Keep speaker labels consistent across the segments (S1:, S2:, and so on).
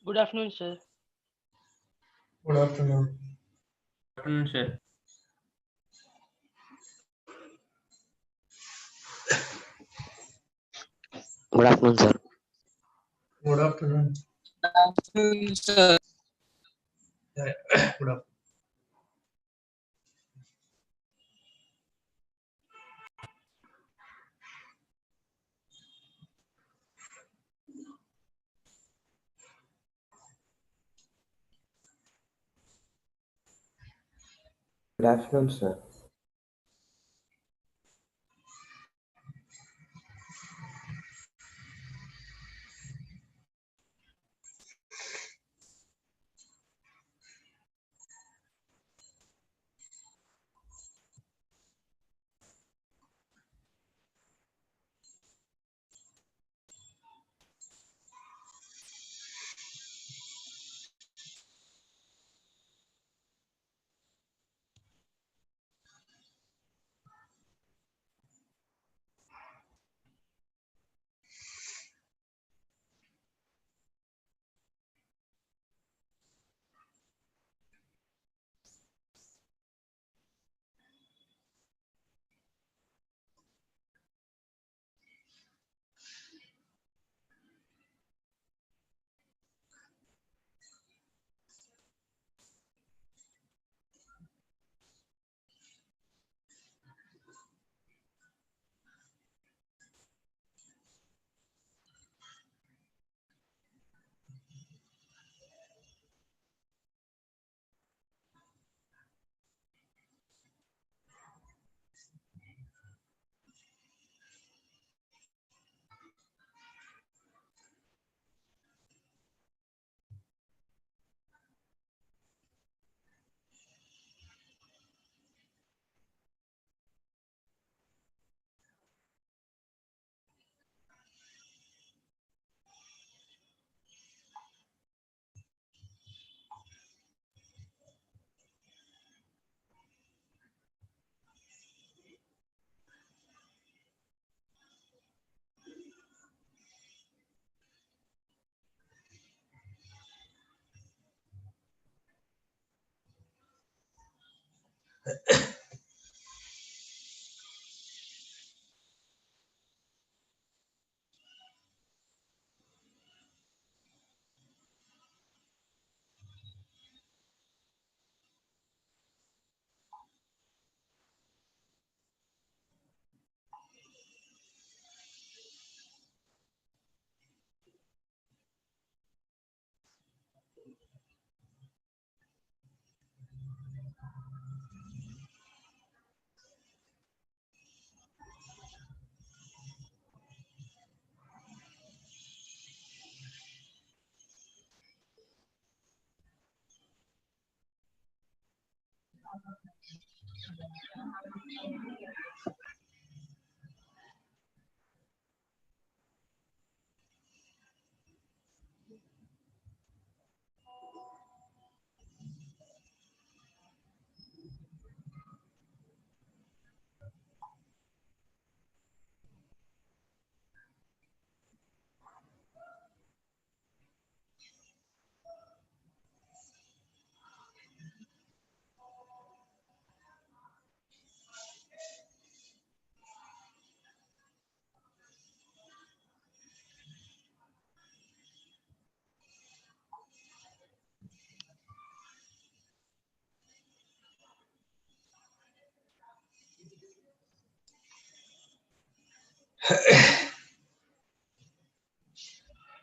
S1: Good afternoon, sir.
S2: Good afternoon.
S3: Afternoon, sir.
S4: Good afternoon, sir.
S2: Good afternoon.
S3: Afternoon, sir.
S2: Yeah, good afternoon.
S4: Good afternoon, sir.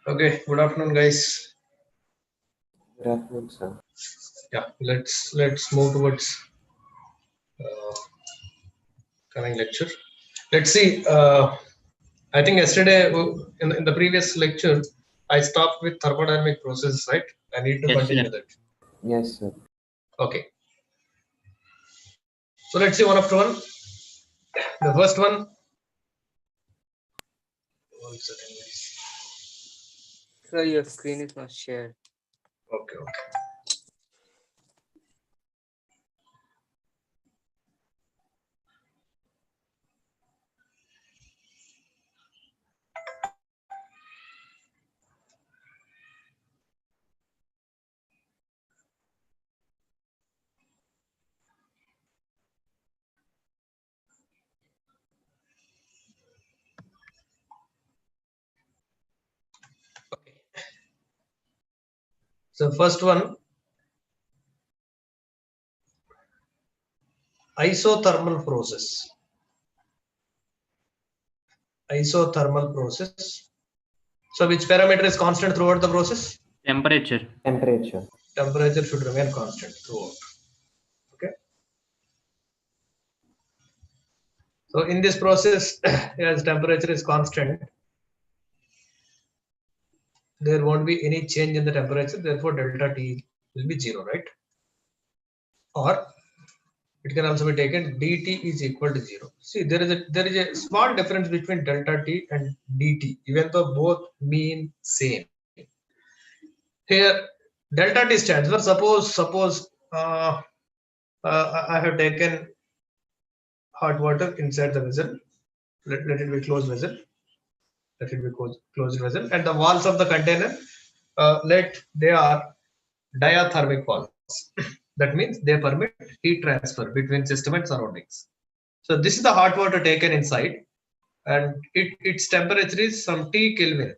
S2: Okay, good afternoon, guys.
S4: Good afternoon, sir.
S2: Yeah, let's move towards uh, coming lecture. Let's see. I think yesterday in the previous lecture, I stopped with thermodynamic process, right? I need to
S3: Yes,
S2: continue
S3: sir.
S2: that.
S4: Yes, sir.
S2: Okay. So let's see one after one. The first one. One second, guys.
S3: Sir, your screen is not shared.
S2: Okay, okay. So first one, isothermal process. Isothermal process. So which parameter is constant throughout the process?
S1: Temperature.
S4: Temperature.
S2: Temperature should remain constant throughout. Okay. So in this process, as temperature is constant, there won't be any change in the temperature. Therefore, delta T will be 0, right? Or it can also be taken dt is equal to 0. See, there is a small difference between delta T and dt, even though both mean same. Here, delta T stands for suppose I have taken hot water inside the vessel. Let it be closed vessel. Let it be closed vessel, and the walls of the container, they are diathermic walls. That means they permit heat transfer between system and surroundings. So this is the hot water taken inside, and its temperature is some T Kelvin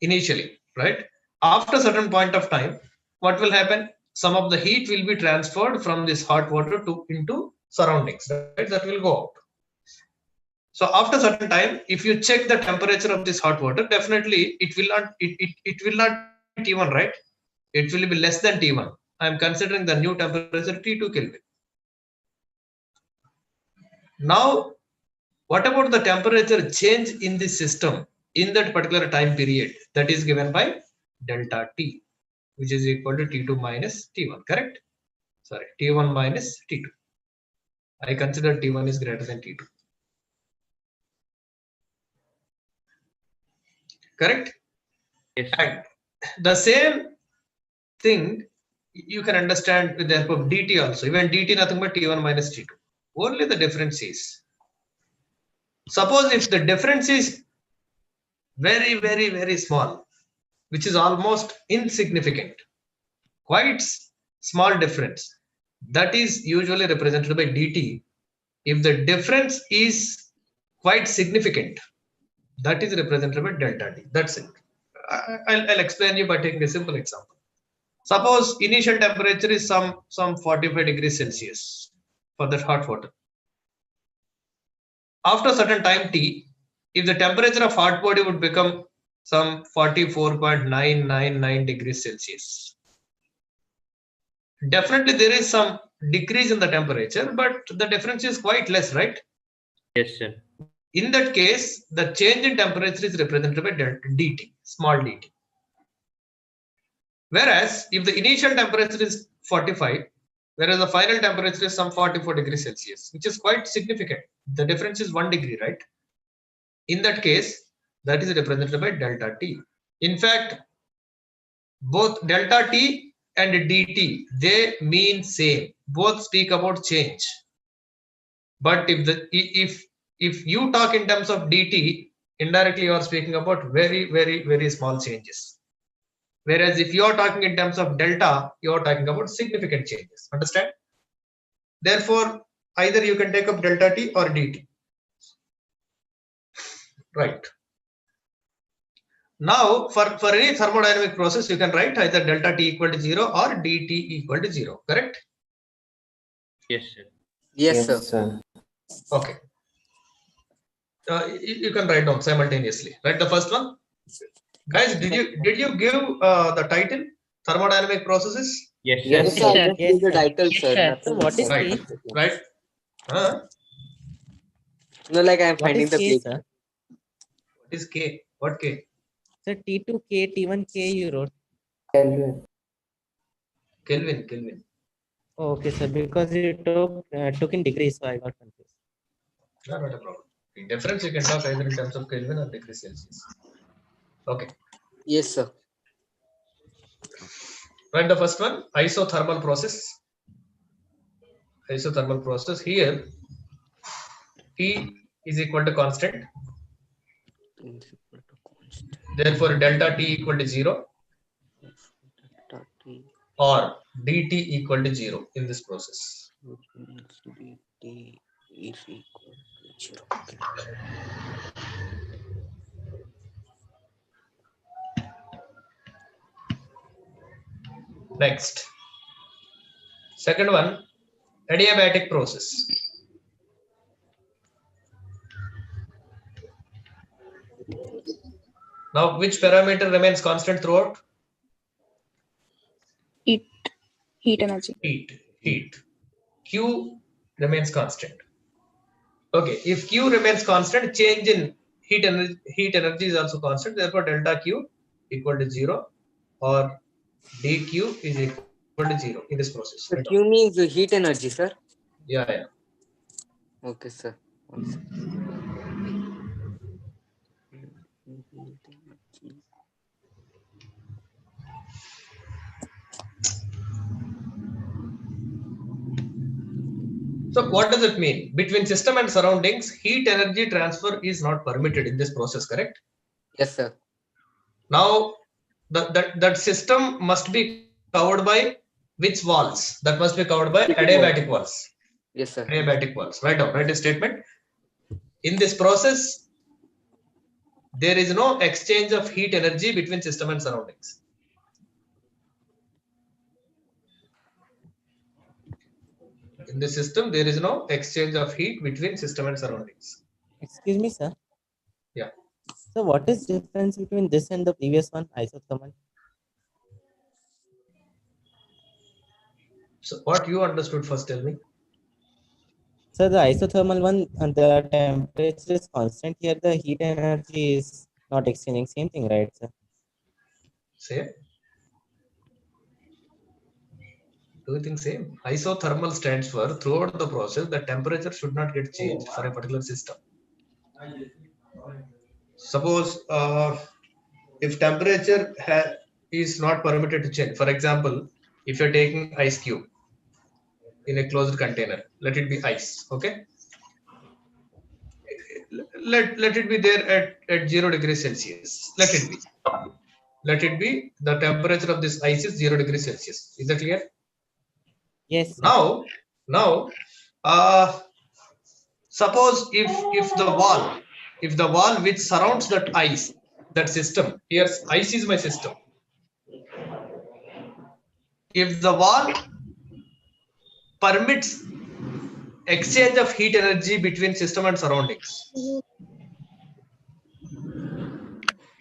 S2: initially, right? After a certain point of time, what will happen? Some of the heat will be transferred from this hot water into surroundings, right? That will go out. So after certain time, if you check the temperature of this hot water, definitely it will not be T1, right? It will be less than T1. I am considering the new temperature T2 Kelvin. Now, what about the temperature change in the system in that particular time period? That is given by delta T, which is equal to T2 minus T1, correct? Sorry, T1 minus T2. I consider T1 is greater than T2. Correct?
S1: Yes.
S2: And the same thing you can understand with the help of dt also. Even dt nothing but T1 minus T2. Only the difference is, suppose if the difference is very, very, very small, which is almost insignificant, quite small difference, that is usually represented by dt. If the difference is quite significant, that is represented by delta t. That's it. I'll explain you by taking a simple example. Suppose initial temperature is some 45 degrees Celsius for that hot water. After certain time t, if the temperature of hot body would become some 44.999 degrees Celsius, definitely there is some decrease in the temperature, but the difference is quite less, right?
S1: Yes, sir.
S2: In that case, the change in temperature is represented by dt, small dt. Whereas if the initial temperature is 45, whereas the final temperature is some 44 degrees Celsius, which is quite significant. The difference is 1 degree, right? In that case, that is represented by delta T. In fact, both delta T and dt, they mean same. Both speak about change. But if you talk in terms of dt, indirectly you are speaking about very, very, very small changes. Whereas if you are talking in terms of delta, you are talking about significant changes. Understand? Therefore, either you can take up delta T or dt. Right. Now, for any thermodynamic process, you can write either delta T equal to 0 or dt equal to 0. Correct?
S1: Yes, sir.
S3: Yes, sir.
S4: sir.
S2: Okay. You can write down simultaneously. Right, the first one. Guys, did you give the title thermodynamic processes?
S1: Yes, sir.
S3: Yes, sir. I
S5: Yes,
S3: just
S5: yes,
S3: need the
S5: sir.
S3: title,
S5: Yes,
S3: sir.
S5: sir.
S3: Nothing
S5: So what is
S3: else.
S2: Right.
S5: T?
S2: Right.
S3: No, like I'm
S5: What
S3: finding
S5: is
S3: the
S5: K,
S3: place.
S5: sir?
S2: What is K? What K?
S5: So T2K, T1K you wrote.
S4: Kelvin.
S2: Kelvin.
S5: Oh, okay, sir. Because you took in degrees, so I got confused.
S2: No, not a problem. The difference you can talk either in terms of Kelvin or degrees Celsius. Okay.
S3: Yes, sir.
S2: Right, the first one, isothermal process. Isothermal process. Here, T is equal to constant. Therefore, delta T equal to 0
S3: Delta T,
S2: or dt equal to 0 in this process.
S3: which means dt is equal to 0. Okay.
S2: Next, second one, adiabatic process. Now, which parameter remains constant throughout?
S6: Heat energy.
S2: Heat. Q remains constant. Okay, if Q remains constant, change in heat energy is also constant. Therefore, delta Q equal to 0 or dq is equal to 0 in this process.
S3: So Q means heat energy, sir.
S2: Yeah.
S3: Okay, sir. One second.
S2: So what does it mean? Between system and surroundings, heat energy transfer is not permitted in this process, correct?
S3: Yes, sir.
S2: Now, that system must be covered by which walls? That must be covered by adiabatic walls.
S3: Yes, sir.
S2: Adiabatic walls. Write a statement. In this process, there is no exchange of heat energy between system and surroundings. In the system, there is no exchange of heat between system and surroundings.
S5: Excuse me, sir.
S2: Yeah.
S5: So what is difference between this and the previous one, isothermal?
S2: So what you understood first, tell me.
S5: So the isothermal one, the temperature is constant. Here the heat energy is not exchanging. Same thing, right, sir?
S2: Same. Do you think same? Isothermal stands for throughout the process, the temperature should not get changed for a particular system. Suppose if temperature is not permitted to change, for example, if you're taking ice cube in a closed container, let it be ice, okay? Let it be there at 0 degrees Celsius. Let it be the temperature of this ice is 0 degrees Celsius. Is that clear?
S5: Yes, sir.
S2: Now, suppose if the wall which surrounds that ice, that system, here ice is my system. If the wall permits exchange of heat energy between system and surroundings,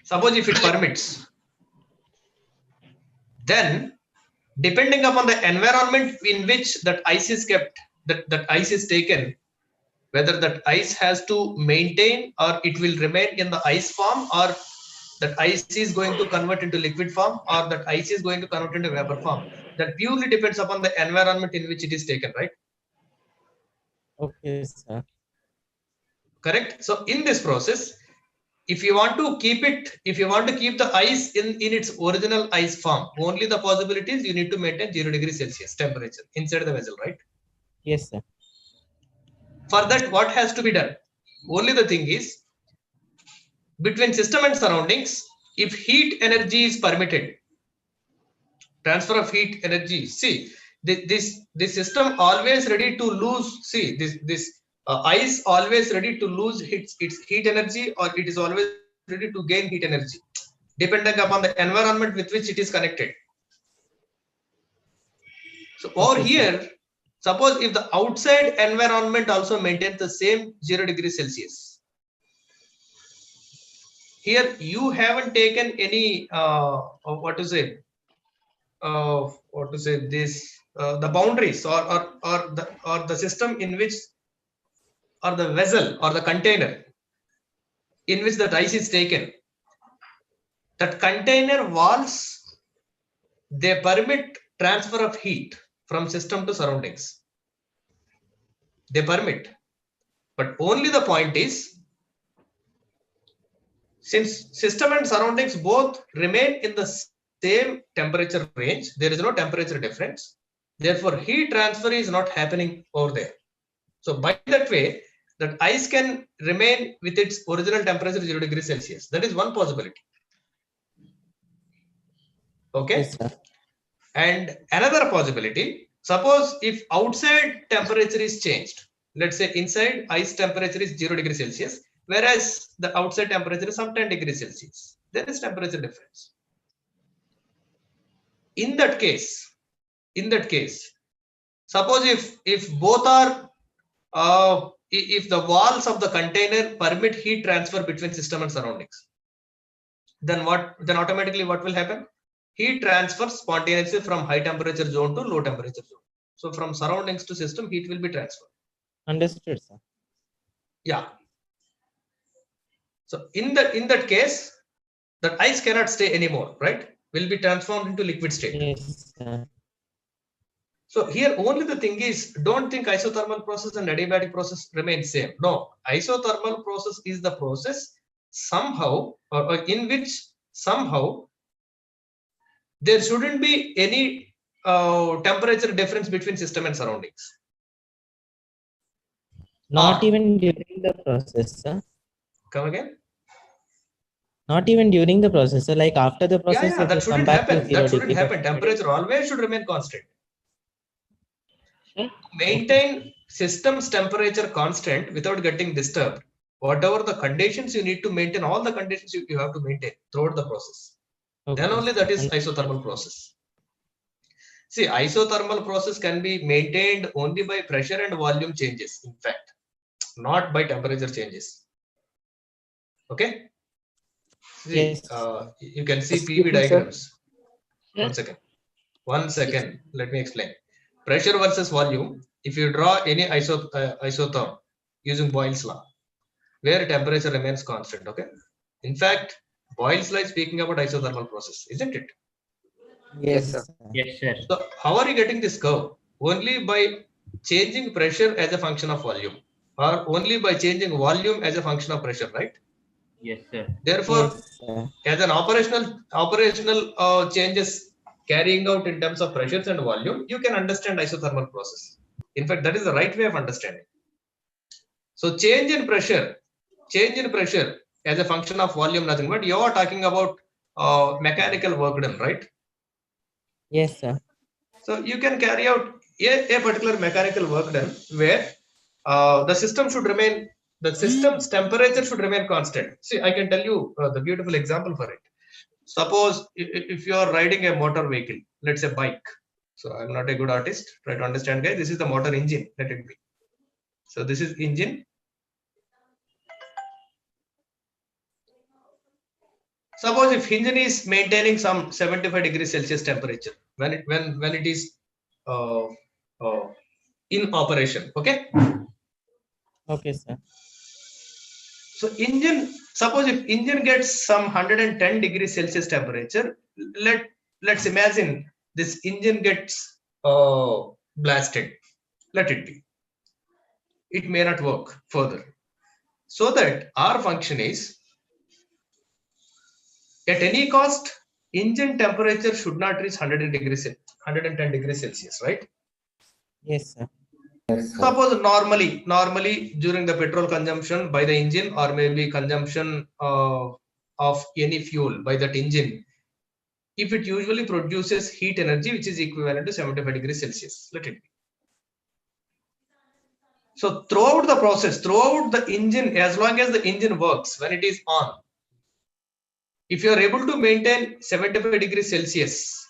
S2: suppose if it permits, then depending upon the environment in which that ice is kept, that ice is taken, whether that ice has to maintain or it will remain in the ice form, or that ice is going to convert into liquid form, or that ice is going to convert into vapor form, that purely depends upon the environment in which it is taken, right?
S5: Okay, sir.
S2: Correct. So in this process, if you want to keep the ice in its original ice form, only the possibility is you need to maintain 0 degrees Celsius temperature inside the vessel, right?
S5: Yes, sir.
S2: For that, what has to be done? Only the thing is, between system and surroundings, if heat energy is permitted, transfer of heat energy, see, this system always ready to lose, see, this ice always ready to lose its heat energy, or it is always ready to gain heat energy, depending upon the environment with which it is connected. So over here, suppose if the outside environment also maintains the same 0 degrees Celsius, here you haven't taken any the boundaries, or the system in which, or the vessel or the container in which the ice is taken, that container walls, they permit transfer of heat from system to surroundings. They permit, but only the point is, since system and surroundings both remain in the same temperature range, there is no temperature difference. Therefore, heat transfer is not happening over there. So by that way, that ice can remain with its original temperature 0 degrees Celsius. That is one possibility. Okay.
S5: Yes, sir.
S2: And another possibility, suppose if outside temperature is changed, let's say inside ice temperature is 0 degrees Celsius, whereas the outside temperature is some 10 degrees Celsius. There is temperature difference. in that case, suppose if both are if the walls of the container permit heat transfer between system and surroundings, then automatically what will happen? Heat transfers spontaneously from high temperature zone to low temperature zone. So from surroundings to system, heat will be transferred.
S5: Understood, sir.
S2: Yeah. So in that case, that ice cannot stay anymore, right? Will be transformed into liquid state.
S5: Yes, sir.
S2: So here only the thing is, don't think isothermal process and adiabatic process remain same. No, isothermal process is the process somehow or in which somehow there shouldn't be any temperature difference between system and surroundings.
S5: Not even during the process, sir.
S2: Come again?
S5: Not even during the process, sir. Like after the process,
S2: Yeah,
S5: it
S2: that
S5: will come
S2: shouldn't
S5: back to
S2: happen.
S5: 0
S2: That shouldn't
S5: degree.
S2: happen. Temperature always should remain constant.
S1: Sir?
S2: Maintain system's temperature constant without getting disturbed. Whatever the conditions you need to maintain, all the conditions you have to maintain throughout the process.
S5: Okay,
S2: Then only
S5: sir.
S2: that is isothermal process. See, isothermal process can be maintained only by pressure and volume changes, in fact, not by temperature changes. Okay? See,
S5: Yes.
S2: you can see
S4: Excuse
S2: PV
S4: me, sir.
S2: diagrams.
S1: Sir?
S2: One second. Let me explain. Pressure versus volume. If you draw any isotherm using Boyle's law, where temperature remains constant. Okay. In fact, Boyle's law is speaking about isothermal process, isn't it?
S4: Yes,
S5: Yes,
S4: sir.
S5: sir.
S1: Yes, sir.
S2: So how are you getting this curve? Only by changing pressure as a function of volume, or only by changing volume as a function of pressure, right?
S1: Yes, sir.
S2: Therefore,
S5: Yes, sir.
S2: as an operational changes carrying out in terms of pressures and volume, you can understand isothermal process. In fact, that is the right way of understanding. So change in pressure as a function of volume, nothing but you are talking about mechanical work done, right?
S5: Yes, sir.
S2: So you can carry out a particular mechanical work done where the system's temperature should remain constant. See, I can tell you the beautiful example for it. Suppose if you are riding a motor vehicle, let's say bike. So I'm not a good artist. Try to understand, guys. This is the motor engine. Let it be. So this is engine. Suppose if engine is maintaining some 75 degrees Celsius temperature when it is uh, uh, in operation. Okay.
S5: Okay, sir.
S2: So suppose if engine gets some 110 degrees Celsius temperature, let's imagine this engine gets blasted. Let it be. It may not work further. So that our function is, at any cost, engine temperature should not reach 110 degrees Celsius, right?
S5: Yes, sir.
S4: Yes, sir.
S2: Suppose normally during the petrol consumption by the engine, or maybe consumption of any fuel by that engine, if it usually produces heat energy which is equivalent to 75 degrees Celsius, let it be. So throughout the process, throughout the engine, as long as the engine works, when it is on, if you are able to maintain 75 degrees Celsius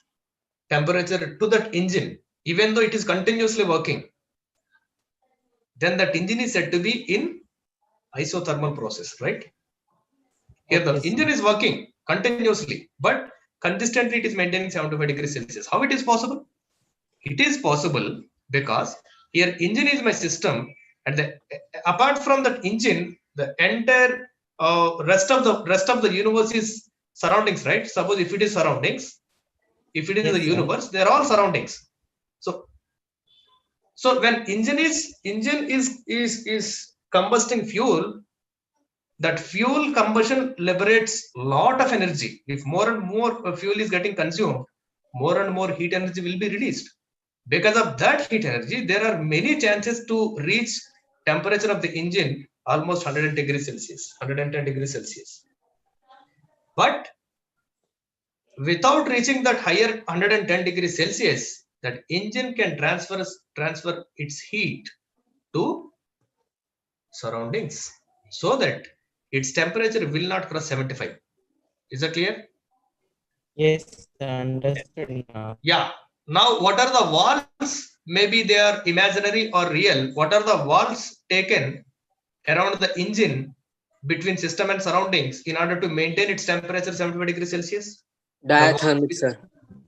S2: temperature to that engine, even though it is continuously working, then that engine is said to be in isothermal process, right? Here the
S5: Okay,
S2: engine
S5: sir.
S2: is working continuously, but consistently it is maintaining 75 degrees Celsius. How it is possible? It is possible because here engine is my system, and apart from that engine, the entire rest of the universe is surroundings, right? Suppose if it is surroundings, if it is
S5: Yes,
S2: the
S5: sir.
S2: universe, they are all surroundings. So when engine is combusting fuel, that fuel combustion liberates lot of energy. If more and more fuel is getting consumed, more and more heat energy will be released. Because of that heat energy, there are many chances to reach temperature of the engine almost 100 degrees Celsius, 110 degrees Celsius. But without reaching that higher 110 degrees Celsius, that engine can transfer its heat to surroundings so that its temperature will not cross 75. Is that clear?
S5: Yes, understood now.
S2: Yeah. Now, what are the walls? Maybe they are imaginary or real. What are the walls taken around the engine between system and surroundings in order to maintain its temperature 75 degrees Celsius? The walls
S3: Diathermic,
S2: which
S3: sir.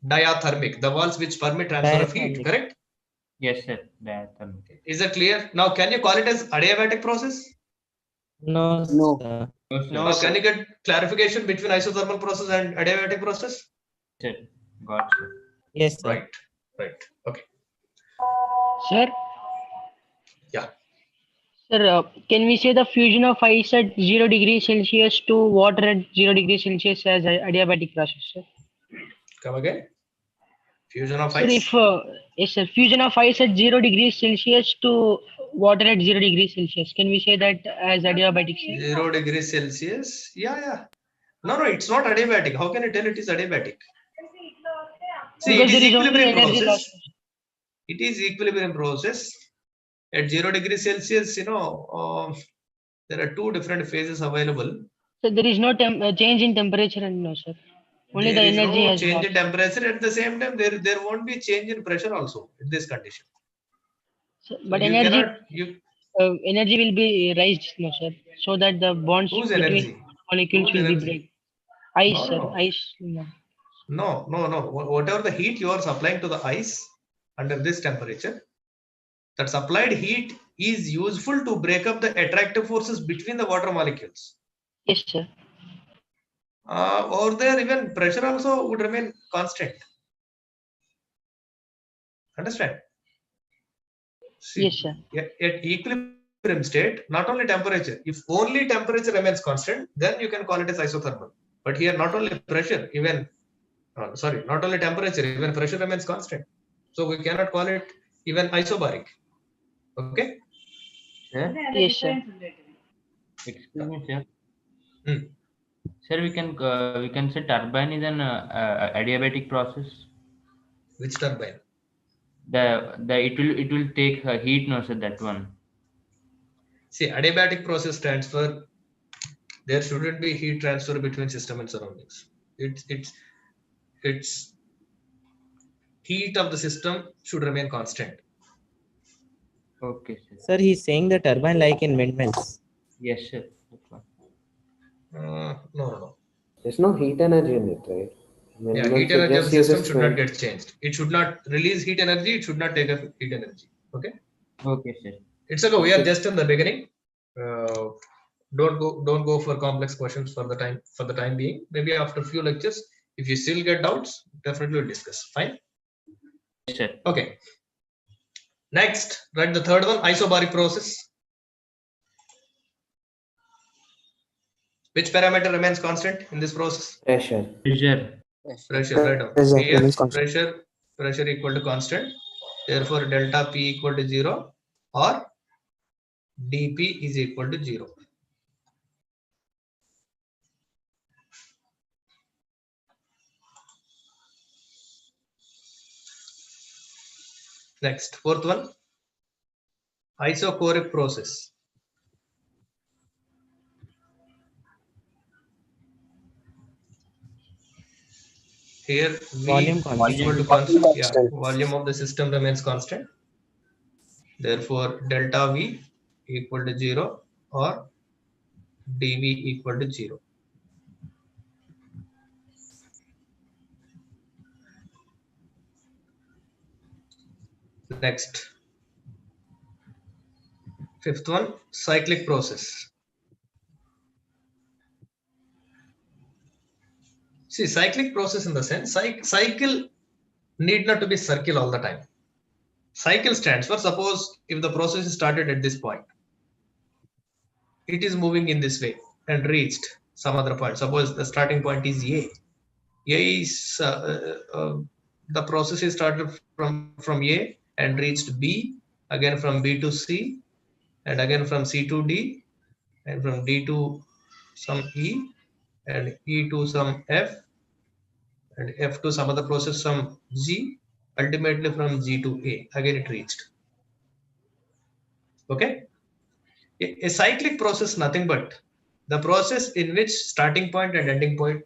S2: diathermic, the walls which permit transfer of heat,
S5: Diathermic.
S2: correct?
S1: Yes, sir. Diathermic.
S2: Is that clear? Now, can you call it as adiabatic process?
S5: No,
S3: No.
S5: sir.
S1: No, sir.
S3: No,
S2: Now,
S3: sir.
S2: can you get clarification between isothermal process and adiabatic process?
S1: Yes, sir. Got sir.
S5: Yes, sir.
S2: Right, right. Okay.
S7: Sir,
S2: Yeah.
S7: sir, can we say the fusion of ice at 0 degrees Celsius to water at 0 degrees Celsius as a adiabatic process, sir?
S2: Come again. Fusion of
S7: Sir,
S2: ice.
S7: yes, sir, fusion of ice at 0 degrees Celsius to water at 0 degrees Celsius. Can we say that as adiabatic, sir?
S2: 0 degrees Celsius. Yeah, yeah. No, it's not adiabatic. How can you tell it is adiabatic? See, it
S7: Because
S2: is
S7: there is only
S2: equilibrium
S7: energy
S2: process.
S7: loss.
S2: It is equilibrium process. At 0 degrees Celsius, there are two different phases available.
S7: So there is no change in temperature and no, sir. Only
S2: There
S7: the
S2: is
S7: energy
S2: no
S7: has
S2: change
S7: lost.
S2: in temperature. At the same time, there won't be change in pressure also in this condition.
S7: So,
S2: So
S7: but
S2: you
S7: energy
S2: cannot,
S7: energy will be raised, no, sir, so that the bonds
S2: whose
S7: between
S2: energy?
S7: molecules
S2: Whose
S7: will be
S2: energy?
S7: break. Ice,
S2: No,
S7: sir.
S2: no.
S7: Ice. No.
S2: No. Whatever the heat you are supplying to the ice under this temperature, that supplied heat is useful to break up the attractive forces between the water molecules.
S7: Yes, sir.
S2: Over there, even pressure also would remain constant. Understand? See,
S7: Yes, sir.
S2: at equilibrium state, not only temperature, if only temperature remains constant, then you can call it as isothermal. But here, not only pressure, not only temperature, even pressure remains constant. So we cannot call it even isobaric. Okay?
S1: Sir,
S7: Yes, sir.
S1: excuse me, sir.
S2: Hmm.
S1: Sir, we can say turbine is an adiabatic process.
S2: Which turbine?
S1: The it will take heat, no, sir. That one.
S2: See, adiabatic process stands for there shouldn't be heat transfer between system and surroundings. It's heat of the system should remain constant.
S1: Okay, sir.
S5: Sir, he's saying the turbine like in windmills.
S1: Yes, sir. That one.
S2: No.
S4: There's no heat energy in it, right?
S2: Yeah,
S4: Windmills,
S2: heat
S4: it
S2: energy of the
S4: just
S2: system
S4: uses
S2: should not
S4: wind.
S2: get changed. It should not release heat energy. It should not take up heat energy. Okay.
S1: Okay, sir.
S2: It's okay. We are just in the beginning. Don't go for complex questions for the time being. Maybe after a few lectures, if you still get doubts, definitely we'll discuss. Fine.
S1: Yes, sir.
S2: Okay. Next, write the third one, isobaric process. Which parameter remains constant in this process?
S4: Pressure.
S1: Pressure.
S2: Pressure, right down.
S7: Pressure
S2: Here,
S7: remains constant.
S2: pressure equal to constant. Therefore, delta P equal to 0 or dP is equal to 0. Next, fourth one, isochoric process. Here, V
S5: Volume constant.
S2: equal to constant. Yeah, volume of the system remains constant. Therefore, delta V equal to 0 or dV equal to 0. Next, fifth one, cyclic process. See, cyclic process in the sense, cycle need not to be circle all the time. Cycle stands for, suppose if the process is started at this point, it is moving in this way and reached some other point. Suppose the starting point is A. A is the process is started from A and reached B, again from B to C, and again from C to D, and from D to some E, and E to some F, and F to some other process, some G, ultimately from G to A. Again it reached. Okay. A cyclic process, nothing but the process in which starting point and ending point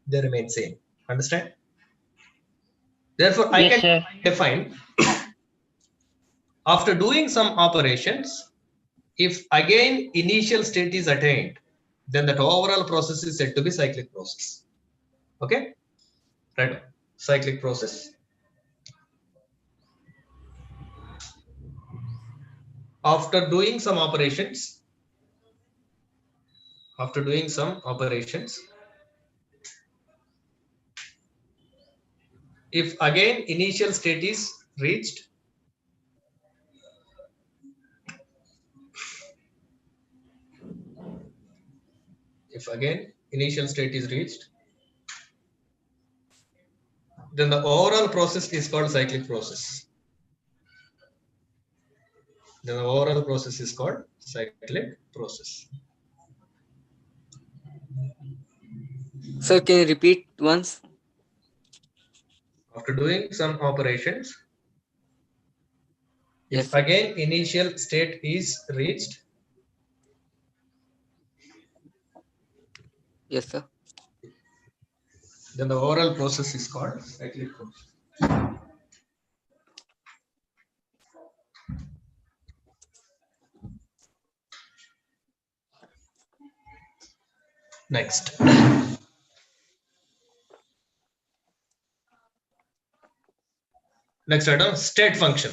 S2: they remain same. Understand? Therefore, I
S7: Yes,
S2: can
S7: sir.
S2: define after doing some operations, if again initial state is attained, then that overall process is said to be cyclic process. Okay, right? Cyclic process. After doing some operations, if again initial state is reached, then the overall process is called cyclic process.
S3: Sir, can you repeat once?
S2: After doing some operations,
S3: Yes,
S2: if
S3: sir.
S2: again initial state is reached,
S3: Yes, sir.
S2: then the overall process is called cyclic process. Next. Next item, state function.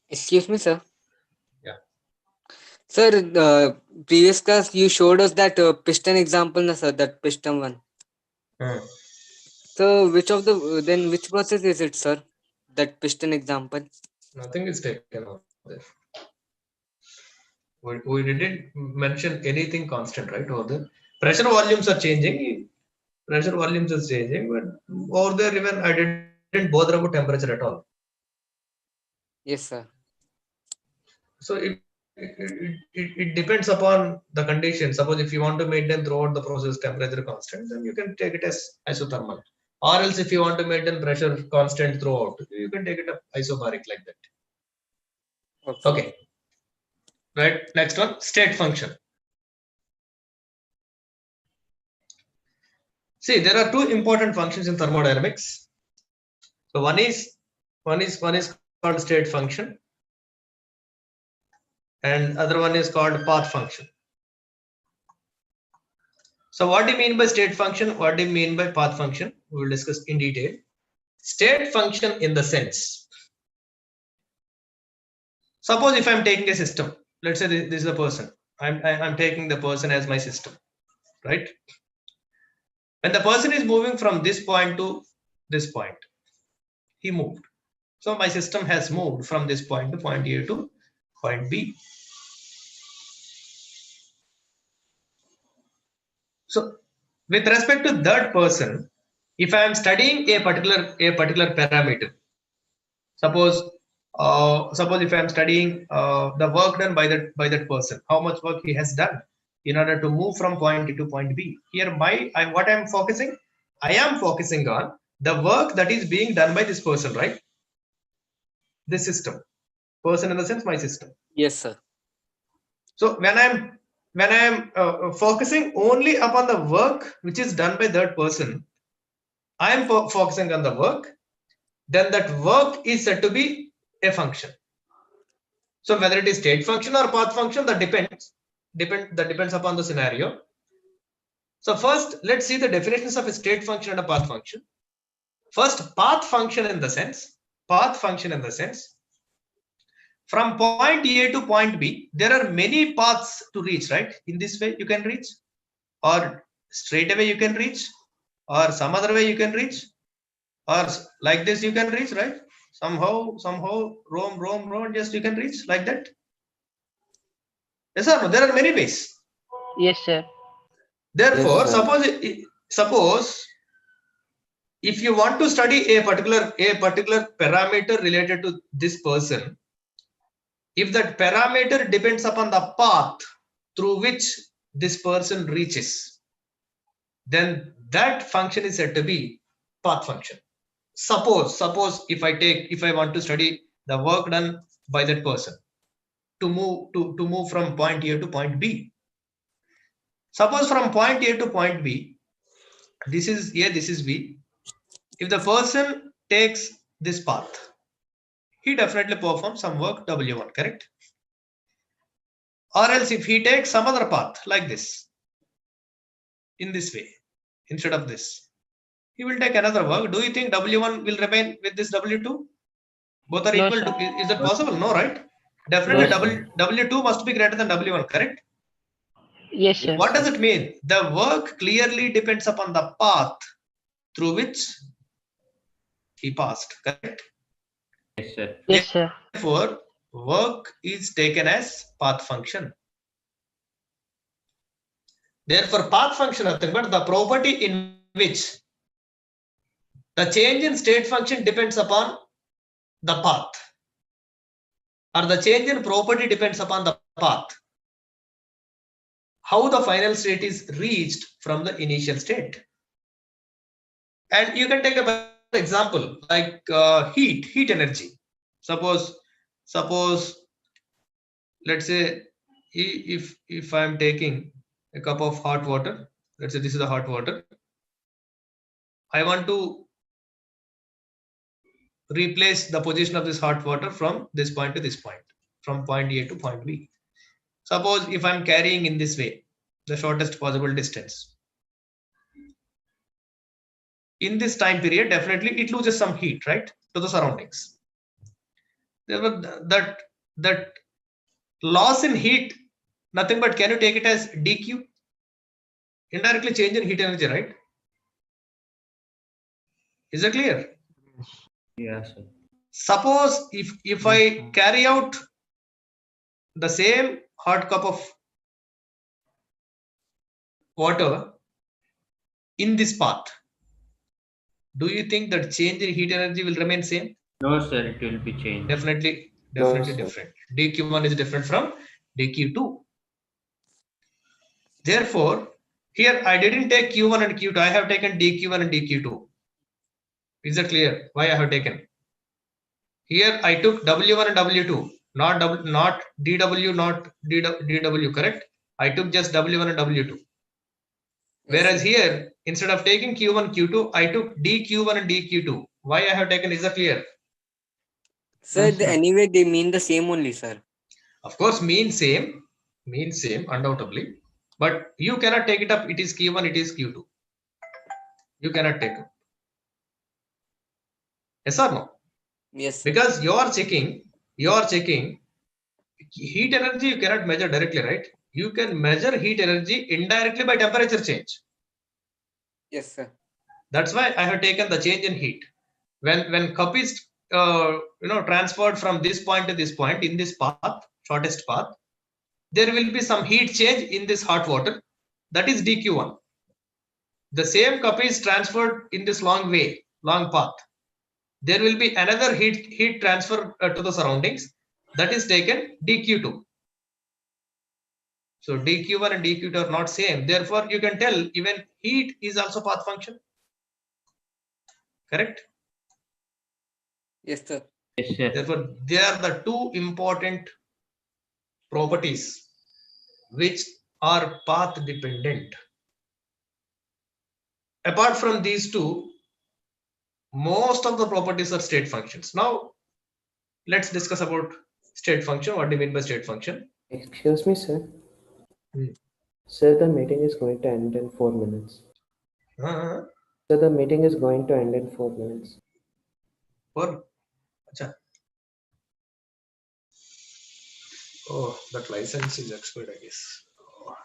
S3: Excuse me, sir.
S2: Yeah.
S3: Sir, previous class you showed us that piston example, na sir, that piston one. So which of the then which process is it, sir? That piston example.
S2: Nothing is taken out there. We didn't mention anything constant, right? Over there, pressure volumes are changing. But over there, even I didn't bother about temperature at all.
S3: Yes, sir.
S2: So it depends upon the condition. Suppose if you want to maintain throughout the process temperature constant, then you can take it as isothermal. Or else if you want to maintain pressure constant throughout, you can take it up isobaric like that. Okay. Right. Next one, state function. See, there are two important functions in thermodynamics. So one is called state function, and other one is called path function. So what do you mean by state function? What do you mean by path function? We will discuss in detail. State function in the sense, suppose if I'm taking a system, let's say this is a person. I'm taking the person as my system, right? When the person is moving from this point to this point, he moved. So my system has moved from this point to point A to point B. So with respect to that person, if I am studying a particular parameter, suppose if I am studying the work done by that person, how much work he has done in order to move from point A to point B. Here, what I am focusing, I am focusing on the work that is being done by this person, right? This system, person in the sense my system.
S3: Yes, sir.
S2: So when I'm focusing only upon the work which is done by that person, I am focusing on the work, then that work is said to be a function. So whether it is state function or path function, that depends upon the scenario. So first, let's see the definitions of a state function and a path function. First, path function in the sense, from point A to point B, there are many paths to reach, right? In this way you can reach, or straight away you can reach, or some other way you can reach, or like this you can reach, right? Somehow roam, just you can reach like that. Yes or no? There are many ways.
S7: Yes, sir.
S2: Therefore,
S4: Yes, sir.
S2: suppose if you want to study a particular parameter related to this person, if that parameter depends upon the path through which this person reaches, then that function is said to be path function. Suppose if I want to study the work done by that person to move from point A to point B. Suppose from point A to point B, this is A, this is B. If the person takes this path, he definitely performs some work W1, correct? Or else if he takes some other path like this, in this way, instead of this, he will take another work. Do you think W1 will remain with this W2? Both are
S7: No,
S2: equal
S7: sir.
S2: to, is that possible? No, right? Definitely W2 must be greater than W1, correct?
S7: Yes, sir.
S2: What does it mean? The work clearly depends upon the path through which he passed, correct?
S1: Yes, sir.
S7: Yes, sir.
S2: Therefore, work is taken as path function. Therefore, path function nothing but the property in which the change in state function depends upon the path, or the change in property depends upon the path. How the final state is reached from the initial state. And you can take a example like heat energy. Suppose let's say if I am taking a cup of hot water, let's say this is the hot water, I want to replace the position of this hot water from this point to this point, from point A to point B. Suppose if I'm carrying in this way, the shortest possible distance, in this time period, definitely it loses some heat, right, to the surroundings. Therefore, that loss in heat, nothing but can you take it as dq? Indirectly change in heat energy, right? Is it clear?
S1: Yes, sir.
S2: Suppose if I carry out the same hot cup of water in this path, do you think that change in heat energy will remain same?
S1: No, sir, it will be changed.
S2: Definitely
S4: No, sir.
S2: different. dq1 is different from dq2. Therefore, here I didn't take q1 and q2, I have taken dq1 and dq2. Is it clear why I have taken? Here I took W1 and W2, not DW, not DW, correct? I took just W1 and W2. Whereas here, instead of taking Q1, Q2, I took DQ1 and DQ2. Why I have taken, is that clear?
S3: Sir,
S1: Yes, sir.
S3: anyway, they mean the same only, sir.
S2: Of course, mean same, undoubtedly. But you cannot take it up, it is Q1, it is Q2. You cannot take it. Yes or no?
S3: Yes, sir.
S2: Because you are checking heat energy, you cannot measure directly, right? You can measure heat energy indirectly by temperature change.
S3: Yes, sir.
S2: That's why I have taken the change in heat. When cup is transferred from this point to this point in this path, shortest path, there will be some heat change in this hot water. That is dq1. The same cup is transferred in this long path. There will be another heat transfer to the surroundings. That is taken dq2. So dq1 and dq2 are not same. Therefore, you can tell even heat is also path function. Correct?
S3: Yes, sir.
S1: Yes, sir.
S2: Therefore, they are the two important properties which are path dependent. Apart from these two, most of the properties are state functions. Now, let's discuss about state function. What do you mean by state function?
S4: Excuse me, sir.
S2: Hmm.
S4: Sir, the meeting is going to end in 4 minutes.
S2: Uh,
S4: Sir, the meeting is going to end in 4 minutes.
S2: Oh, that license is expired, I guess. Oh,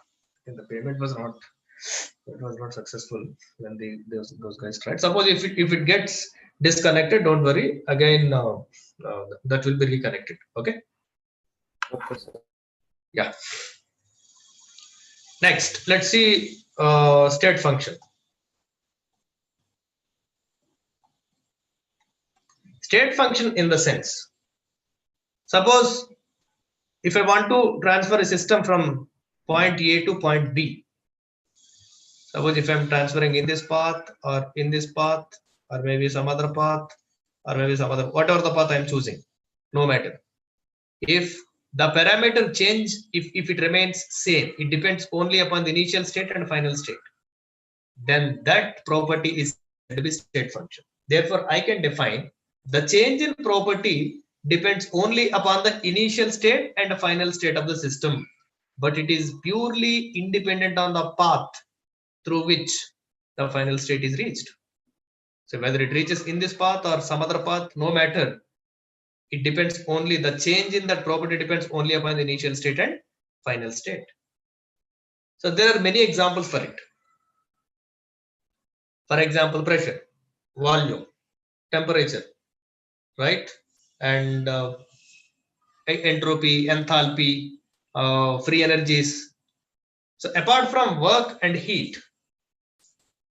S2: and the payment was not successful when those guys tried. Suppose if it gets disconnected, don't worry. Again, that will be reconnected. Okay.
S4: Okay, sir.
S2: Yeah. Next, let's see state function. State function in the sense, suppose if I want to transfer a system from point A to point B, suppose if I'm transferring in this path or in this path or maybe some other path or maybe some other, whatever the path I'm choosing, no matter. If the parameter change, if it remains same, it depends only upon the initial state and final state. then that property is said to be state function. Therefore, I can define the change in property depends only upon the initial state and the final state of the system, but it is purely independent on the path through which the final state is reached. So whether it reaches in this path or some other path, no matter. It depends only, the change in that property depends only upon the initial state and final state. So there are many examples for it. For example, pressure, volume, temperature, right? And entropy, enthalpy, free energies. So apart from work and heat,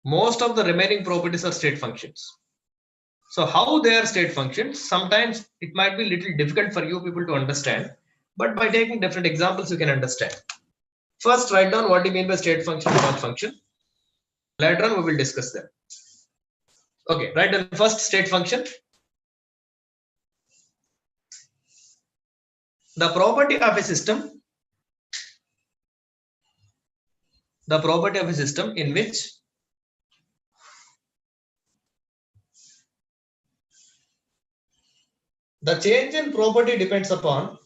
S2: most of the remaining properties are state functions. So how they are state functions, sometimes it might be a little difficult for you people to understand, but by taking different examples, you can understand. First, write down what do you mean by state function and path function. Later on, we will discuss them. Okay, write down first state function. The property of a system in which the change in property depends upon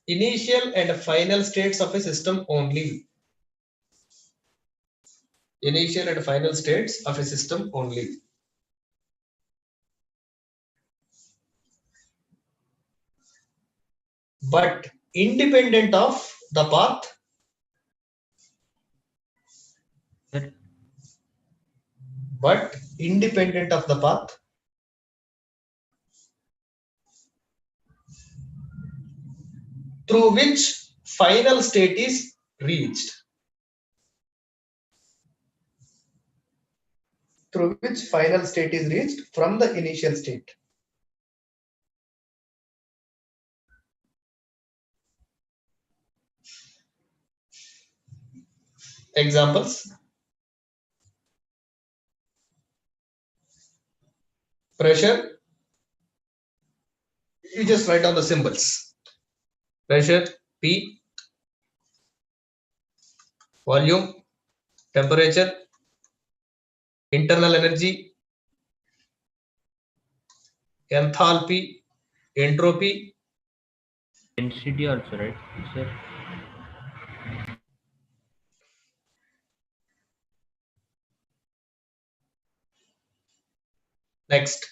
S2: initial and final states of a system only. Initial and final states of a system only. But independent of the path. But independent of the path through which final state is reached. Through which final state is reached from the initial state. Examples. Pressure. You just write down the symbols. Pressure, P. Volume, temperature, internal energy, enthalpy, entropy.
S1: Density also, right, sir?
S2: Next.